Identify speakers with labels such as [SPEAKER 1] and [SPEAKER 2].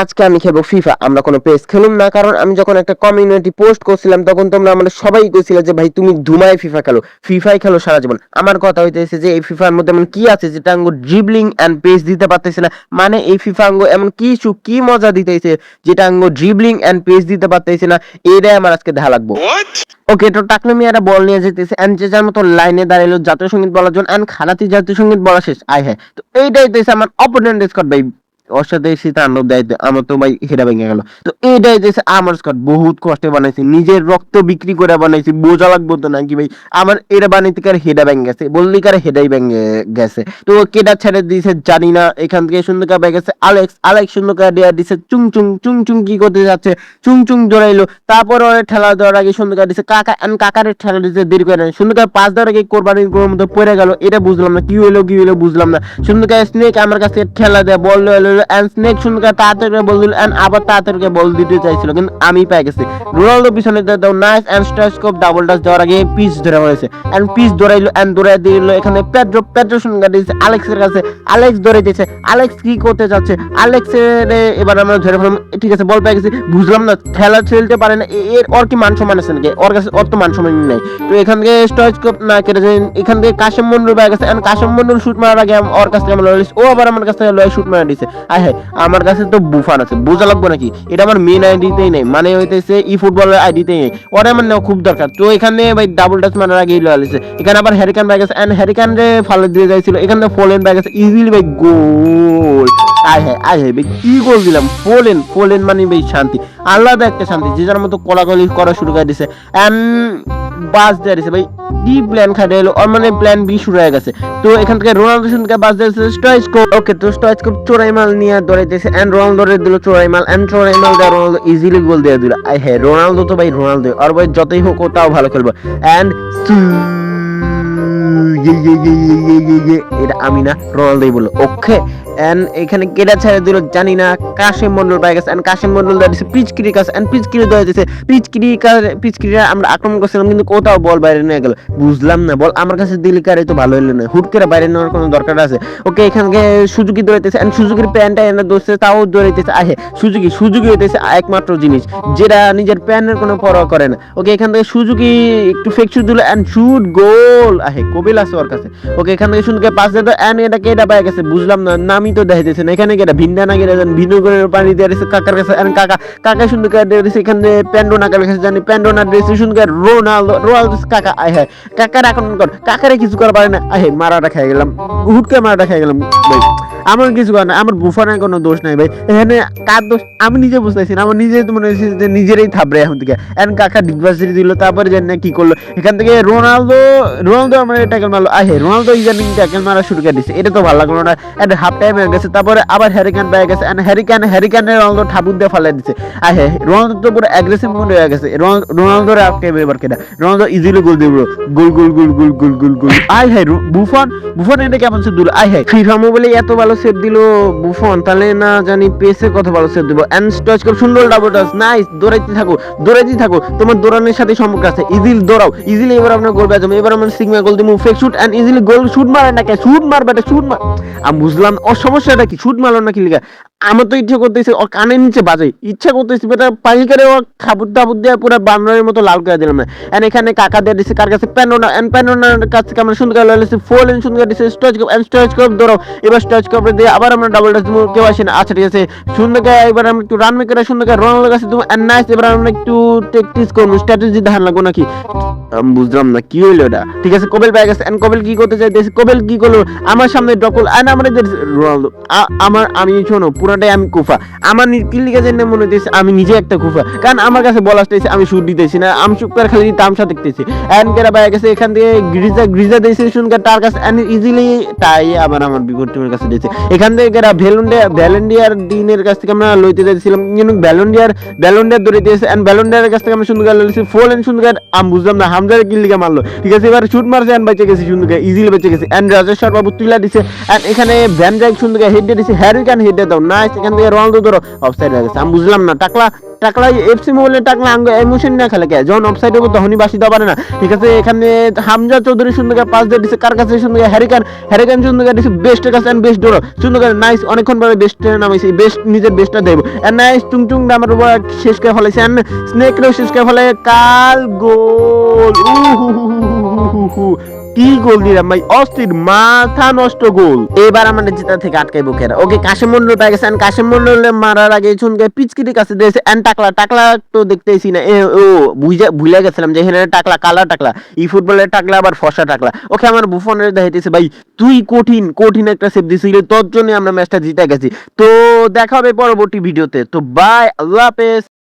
[SPEAKER 1] আজকে আমি খেলবো ফিফা। আমরা কোনো পেজ খেলুম না, কারণ আমি যখন একটা কমিউনিটি পোস্ট করছিলাম তখন তোমরা আমাদের সবাই কইছিলে যে ভাই তুমি ধুমায় ফিফা খেলো, ফিফাই খেলো সারা জীবন। আমার কথা হইতেছে যে এই ফিফার মধ্যে এমন কি আছে যেটা আঙ্গো ড্রিবলিং এন্ড পেস দিতে পারতেছে না, মানে এই ফিফা আঙ্গো এমন কিছু কি মজা দিতেছে যেটা আঙ্গো ড্রিবলিং এন্ড পেস দিতে পারতেছে না, এটাই আমার আজকে দেখা লাগবো। ওকে, তো টাকলু মিয়ারা বল নিয়ে যেতেছে এন্ড যে যার মতো লাইনে দাঁড়াইলো জাতীয় সঙ্গীত বলার জন্য এন্ড খালাতি জাতীয় সঙ্গীত বলা শেষ। আয় হ্যাঁ, তো এইটাই হইতেছে আমার অপোনেন্ট স্কোয়াড ভাই। ওর সাথে এসে তাণ্ডব দেয়, আমার তো ভাই হেরা ভেঙে গেল। তো এইটাই হইতেছে আমার স্কোয়াড, বহুত কষ্টে বানাইছি, নিজের রক্ত বিক্রি করে বানাইছি, বোঝা লাগবো তো নাকি ভাই। আমার এরা বানাইতে কার হেডা ভেঙে গেছে, বললি কার হেডাই ভেঙে গেছে। তো কেডা ছেড়ে দিয়েছে জানি না, এখান থেকে সুন্দর করে বেগে গেছে আলেক্স সুন্দর করে দেয়া দিছে চুং চুং চুং চুং কি করতে যাচ্ছে, চুং চুং জড়াইলো, তারপর ওর ঠেলা দেওয়ার আগে সুন্দর করে দিছে কাকারের ঠেলা দিতে দেরি করে নাই, সুন্দর করে পাঁচ দেওয়ার আগে কোরবানির গরুর মতো পড়ে গেল। এটা বুঝলাম না কি হইলো বুঝলাম না। সুন্দর করে স্নেক আমার কাছে ঠেলা দেয়, বল এন্ড স্নেক সুন্দর করে তাড়াতাড়ি বল দিল এন্ড আবার তাড়াতাড়ি বল দিতে চাইছিল, কিন্তু আমি পেয়ে গেছি। রোনালদো পিছনে দাও নাইস এন্ড স্ট্রাইকস্কোপ ডাবল টাচ দেওয়ার আগে পিচ ধরে হয়েছে এন্ড পিচ ধরাইলো এন্ড ধরে দিল এখানে পেড্রো সুন্দর করে দিয়েছে আলেক্সের কাছে, আলেক্স ধরে দিয়েছে। আলেক্স কি করতে যাচ্ছে, আলেক্সের এবার আমরা ধরে ফেললাম, ঠিক আছে বল পেয়ে গেছি। বুঝলাম না খেলা খেলতে পারে না, এর ওর কি মান সম্মান আছে নাকি, ওর কাছে ওর তো মান সম্মান নাই। তো এখান থেকে স্ট্রাইকস্কোপ না কেটে এখান থেকে কাশেম মন্ডল পেয়ে গেছে এন্ড কাশেম মন্ডল শুট মারার আগে ওর কাছ থেকে আমরা ও আবার আমার কাছ থেকে শুট মারা দিয়েছে। আয় হ্যাঁ, আমার কাছে তো বুফান আছে, বোঝা লাগবো নাকি, এটা আমার মেন আইডিতেই নেই, মানে হইতেছে ই ফুটবলের আইডিতেই নেই, ওরা আমার নেওয়া খুব দরকার। তো এখানে ভাই ডাবল টাচ মারার আগেই লয়ালিছে, এখানে আবার হ্যারিকান ব্যাগ আছে এন্ড হ্যারিকান রে ফালে দিয়ে যাইছিল, এখানে ফোলেন ব্যাগ আছে ইজিলি ভাই গোল। আয় হ্যাঁ ভাই কি গোল দিলাম, ফোলেন মানে ভাই শান্তি, আলাদা একটা শান্তি, যে যার মতো কোলাকলি করা শুরু করে দিছে এন্ড বাস দিয়ে দিছে ভাই। কি প্ল্যান খাটে এলো, আর মানে প্ল্যান বি শুরু হয়ে গেছে। তো এখান থেকে রোনালদো শুনকে বাস দিয়েছে স্ট্রাইকস্কোপ। ওকে, তো স্ট্রাইকস্কোপ চোরাই মাল নিয়ে দৌড়াইতেছে এন্ড রোনালদো রে দিল চোরাই মাল এন্ড চোরাই মাল দিয়ে রোনালদো ইজিলি গোল দিয়ে দিল। আই হ্যাঁ, রোনালদো তো ভাই রোনালদো, আর ভাই যতই হোক ও তাও ভালো খেলবো এন্ড এটা আমি না, রোনালদোই বললো। ওকে, এন্ড এখানে কেডা ছেড়ে দিল জানি না, কাশেম মন্ডল পেয়ে গেছে এন্ড কাশেম মন্ডল দিয়েছে পিচকিরি কাছে এন্ড পিচকিরি দেওয়া দিয়েছে পিচকিরি আমরা আক্রমণ করছিলাম কিন্তু কোথাও বল বাইরে নিয়ে গেল, বুঝলাম না। বল আমার কাছে দিলি কারে তো ভালো হইলো না, হুট করে বাইরে নেওয়ার কোনো দরকার আছে। ওকে, এখানে সুজুকি দৌড়াইতেছে এন্ড সুজুকির প্যান্টটা এনে দোষে তাও দৌড়াইতেছে। আহে সুজুকি হইতেছে একমাত্র জিনিস যেটা নিজের প্যান্টের কোনো পরোয়া করে না। ওকে, এখান থেকে সুজুকি একটু ফেক শুট দিল এন্ড শুট গোল। আহে কবিল আছে ওর কাছে। ওকে, এখান থেকে সুন্দর পাস দিত এন্ড এটা কেডা পেয়ে গেছে, বুঝলাম না, নামই তো দেখাইতেছে না। এখানে কেডা ভিন্ডা না কেডা ভিনেগারের পানি দিয়ে দিয়েছে কাকার কাছে এন্ড কাকা সুন্দর করে দিয়ে দিয়েছে এখানে প্যান্ডোনা কার কাছে জানি, প্যান্ডোনা দিয়েছে সুন্দর করে রোনালদো কাকা। আয় হ্যাঁ, কাকার আক্রমণ কর, কাকারে কিছু করা পারে না। আহে মারাটা খেয়ে গেলাম, হুটকে মারাটা খেয়ে গেলাম ভাই। আমার কিছু করে না, আমার বুফানের কোনো দোষ নাই ভাই, এখানে কার দোষ আমি নিজে বুঝতেছি না, আমার নিজে তো মনে হচ্ছে যে নিজেরই থাবড়ে এখন থেকে এন্ড কাকা ডিগবাসিটি দিল, তারপরে জানি না কি করলো। এখান থেকে রোনালদো আমার ট্যাকেল মারলো। আহে রোনালদো ইদানিং ট্যাকেল মারা শুরু করে দিচ্ছে, এটা তো ভালো লাগলো না এন্ড হাফ টাইম হয়ে গেছে। তারপরে আবার হ্যারিকান পেয়ে গেছে এন্ড হ্যারিকানের রোনালদো ঠাবুর দিয়ে ফালাই দিচ্ছে। আহে রোনালদো তো পুরো অ্যাগ্রেসিভ মোড হয়ে গেছে, রোনালদোর আটকে এবার কেনা, রোনালদো ইজিলি গোল দিব, গোল। আয় হ্যাঁ, বুফন এটা কেমন সেভ দিল। আয় হ্যাঁ, ফিফা মোবাইলে এত ভালো সেভ দিল বুফন, তাহলে না জানি পেসে কত ভালো সেভ দিব। এন্ড স্ট্রাইকস্কোপ সুন্দর ডাবল টাচ নাইস, দৌড়াইতে থাকো, তোমার দৌড়ানোর সাথে সম্পর্ক আছে, ইজিলি দৌড়াও, ইজিলি এবার আপনার গোল পেয়ে যাবে। এবার আমরা সিগমা গোল দিব, fake shoot and easily goal. Shoot মারে না কে, শুট আমি বুঝলাম ওর সমস্যাটা কি, শুট মারলো না কি লিগা। আমার তো ইচ্ছা করতেছে ওর কানের নিচে বাজে, ইচ্ছা করতেছে বেটা পানি করে ও খাবুর দিয়ে পুরো বানরের মতো লাল করে দিলাম। এন্ড এখানে কাকা দিয়ে দিছে কার কাছে, প্যান্ডোনার কাছে আমরা সুন্দর করে লইছে ফোলেন সুন্দর করে দিছে স্ট্রাইকস্কোপ দৌড়াও। এবার স্ট্রাইকস্কোপ দিয়ে আবার আমরা ডাবল টাচ দিব, কেউ আসে না। আচ্ছা ঠিক আছে, সুন্দর করে এবার আমরা একটু রান মেকারে সুন্দর করে রোনালদোর কাছে দিব এন্ড নাইস। এবার আমরা একটু টেকটিক্স করব, স্ট্র্যাটেজি ধারণ লাগবো নাকি, বুঝলাম না কি হইলো এটা। ঠিক আছে, কোবেল পেয়ে গেছে এন্ড কোবেল কি করতে চাইতেছে, কোবেল কি করলো আমার সামনে ডকল এন্ড আমরা রোনালদো আমি শোনো পুরাটাই আমি কুফা, আমার কি লিখে জেনে মনে হইতেছে আমি নিজে একটা কুফা, কারণ আমার কাছে বল আসতেছে আমি শুট দিতেছি না, আমি চুপ করে খালি তামসা দেখতেছি। এন্ড কেরা পেয়ে গেছে এখান থেকে গ্রিজা দিয়েছে শুনকার তার কাছে এন্ড ইজিলি তাই আবার আমার বিপরীত টিমের কাছে দিয়েছে। এখান থেকে কেরা ভ্যালেন্ডিয়ার দিনের কাছ থেকে আমরা লইতে যাচ্ছিলাম, কিন্তু ভ্যালেন্ডিয়ার ধরে দিয়েছে এন্ড ভ্যালেন্ডিয়ারের কাছ থেকে আমি সুন্দর লইছি ফোলেন সুন্দর, আমি বুঝলাম না হামজার কি লিখে মারলো। ঠিক আছে, এবার শুট মারছে এন্ড বেঁচে গেছি, সুন্দর ইজিলি বেঁচে গেছি এন্ড রাজেশ্বর বাবু তুলা দিছে এন্ড এখানে ভ্যান ডাইক সুন্দর হেড দিয়ে দিছে, হ্যারিকান হেড দিয়ে দাও নাইস। এখান থেকে রোনালদো ধরো অফসাইড হয়ে গেছে, আমি বুঝলাম না টাকলা টাকলা এফসি মোবাইলের টাকলা আঙ্গ ইমোশন না খেলে কে যখন অফসাইড হবে তখনই বাসি দেওয়া পারে না। ঠিক আছে, এখানে হামজা চৌধুরী সুন্দর পাস দিয়ে দিছে, কার কাছে সুন্দর হ্যারিকান সুন্দর দিছে বেস্টের কাছে এন্ড বেস্ট ডোর সুন্দর নাইস, অনেকক্ষণ পরে বেস্টে নামাইছে, বেস্ট নিজের বেস্টটা দেব এন্ড নাইস টুং আমার উপর শেষ করে ফলাইছে এন্ড স্নেকরেও শেষ করে ফেলে কাল গোল। কি গোল দিলাম ভাই, অস্থির মাথা নষ্ট গোল। এবার আমাদের জেতা থেকে আটকাইবো কেরা। ওকে কাশিম মন্ডল পেয়ে গেছে এন্ড কাশিম মন্ডল মারার আগে চুনকে পিচকিটির কাছে দিয়েছে এন্ড টাকলা তো দেখতেইছি না, ও ভুলে গেছিলাম যে এখানে টাকলা কালা টাকলা, ই ফুটবলের টাকলা আবার ফসা টাকলা। ওকে আমার বুফনের দেখাইতেছে ভাই তুই কঠিন একটা সেভ দিছিলি, তোর জন্য আমরা ম্যাচটা জিতে গেছি। তো দেখা হবে পরবর্তী ভিডিওতে। তো বাই, আল্লাহ হাফেজ।